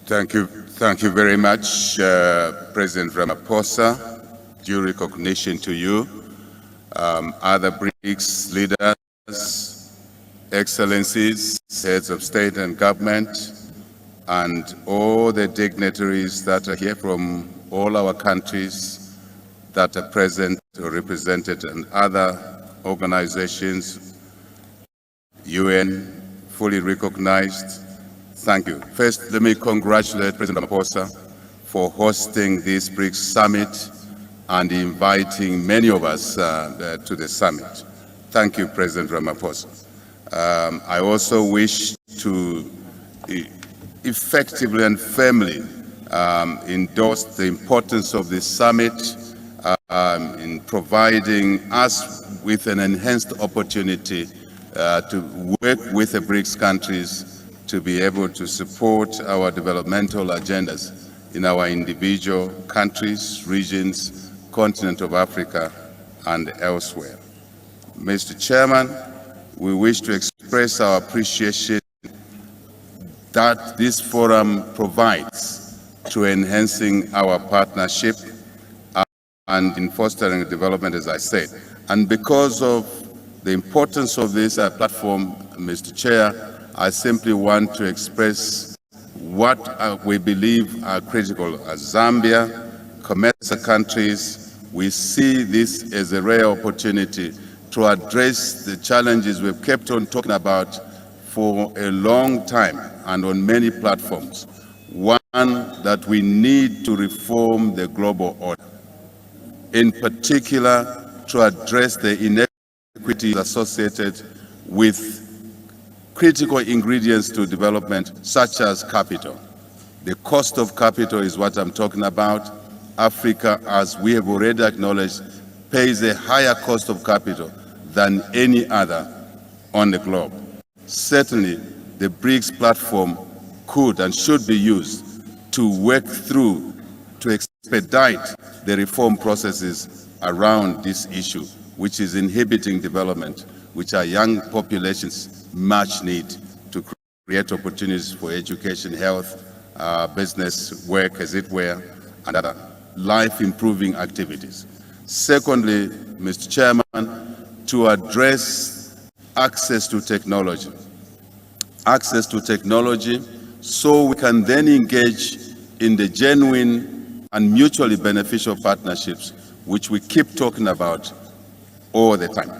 Thank you very much, President Ramaphosa. Due recognition to you, other BRICS leaders, excellencies, heads of state and government, and all the dignitaries that are here from all our countries that are present or represented, and other organizations, UN, fully recognized. Thank you. First, let me congratulate President Ramaphosa for hosting this BRICS summit and inviting many of us to the summit. Thank you, President Ramaphosa. I also wish to effectively and firmly endorse the importance of this summit in providing us with an enhanced opportunity to work with the BRICS countries to be able to support our developmental agendas in our individual countries, regions, continent of Africa, and elsewhere. Mr. Chairman, we wish to express our appreciation that this forum provides to enhancing our partnership and in fostering development, as I said. And because of the importance of this platform, Mr. Chair, I simply want to express what we believe are critical. As Zambia, COMESA countries, we see this as a rare opportunity to address the challenges we've kept on talking about for a long time and on many platforms. One, that we need to reform the global order, in particular to address the inequities associated with critical ingredients to development, such as capital. The cost of capital is what I'm talking about. Africa, as we have already acknowledged, pays a higher cost of capital than any other on the globe. Certainly, the BRICS platform could and should be used to work through, to expedite the reform processes around this issue, which is inhibiting development, which our young populations much need to create opportunities for education, health, business, work, as it were, and other life-improving activities. Secondly, Mr. Chairman, to address access to technology. Access to technology so we can then engage in the genuine and mutually beneficial partnerships which we keep talking about all the time.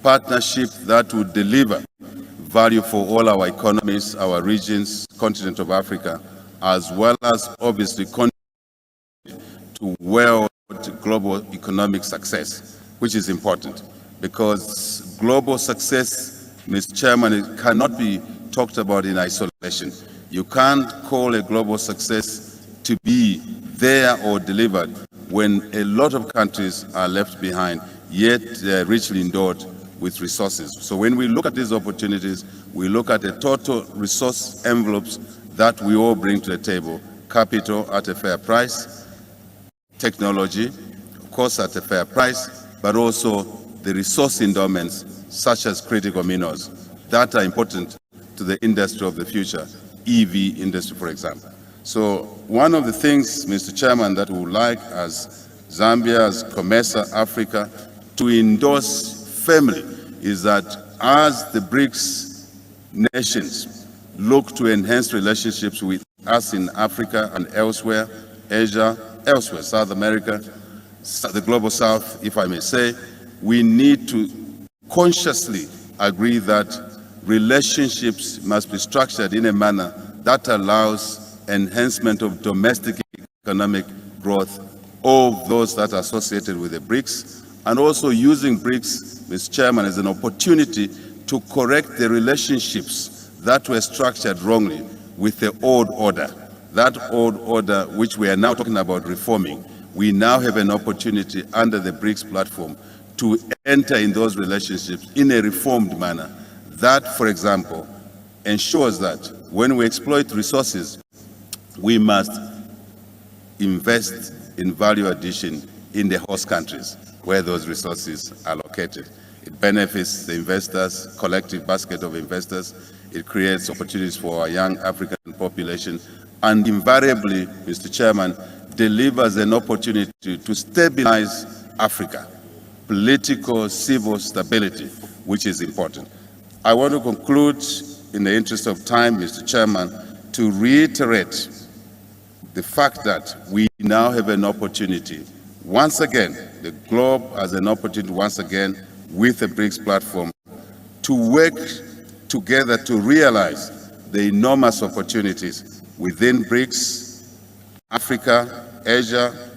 Partnerships that would deliver value for all our economies, our regions, continent of Africa, as well as obviously contribute to world global economic success, which is important because global success, Mr. Chairman, it cannot be talked about in isolation. You can't call a global success to be there or delivered when a lot of countries are left behind, yet they're richly endowed with resources. So when we look at these opportunities, we look at the total resource envelopes that we all bring to the table: capital at a fair price, technology, of course, at a fair price, but also the resource endowments such as critical minerals that are important to the industry of the future, EV industry, for example. So one of the things, Mr. Chairman, that we would like as Zambia, as COMESA Africa, to endorse firmly is that as the BRICS nations look to enhance relationships with us in Africa and elsewhere, Asia, elsewhere, South America, the Global South, if I may say, we need to consciously agree that relationships must be structured in a manner that allows enhancement of domestic economic growth of those that are associated with the BRICS, and also using BRICS, Mr. Chairman, as an opportunity to correct the relationships that were structured wrongly with the old order. That old order, which we are now talking about reforming, we now have an opportunity under the BRICS platform to enter in those relationships in a reformed manner. That, for example, ensures that when we exploit resources, we must invest in value addition in the host countries where those resources are located. It benefits the investors, collective basket of investors. It creates opportunities for our young African population and invariably, Mr. Chairman, delivers an opportunity to stabilize Africa, political, civil stability, which is important. I want to conclude, in the interest of time, Mr. Chairman, to reiterate the fact that we now have an opportunity, once again, the globe has an opportunity once again with the BRICS platform to work together to realize the enormous opportunities within BRICS, Africa, Asia,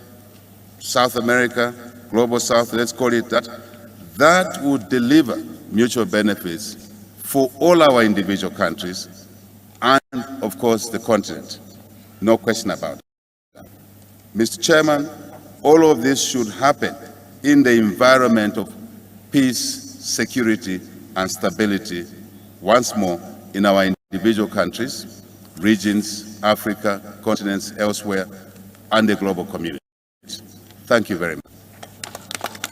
South America, Global South, let's call it that, that would deliver mutual benefits for all our individual countries and, of course, the continent. No question about it. Mr. Chairman, all of this should happen in the environment of peace, security, and stability, once more, in our individual countries, regions, Africa, continents, elsewhere, and the global community. Thank you very much.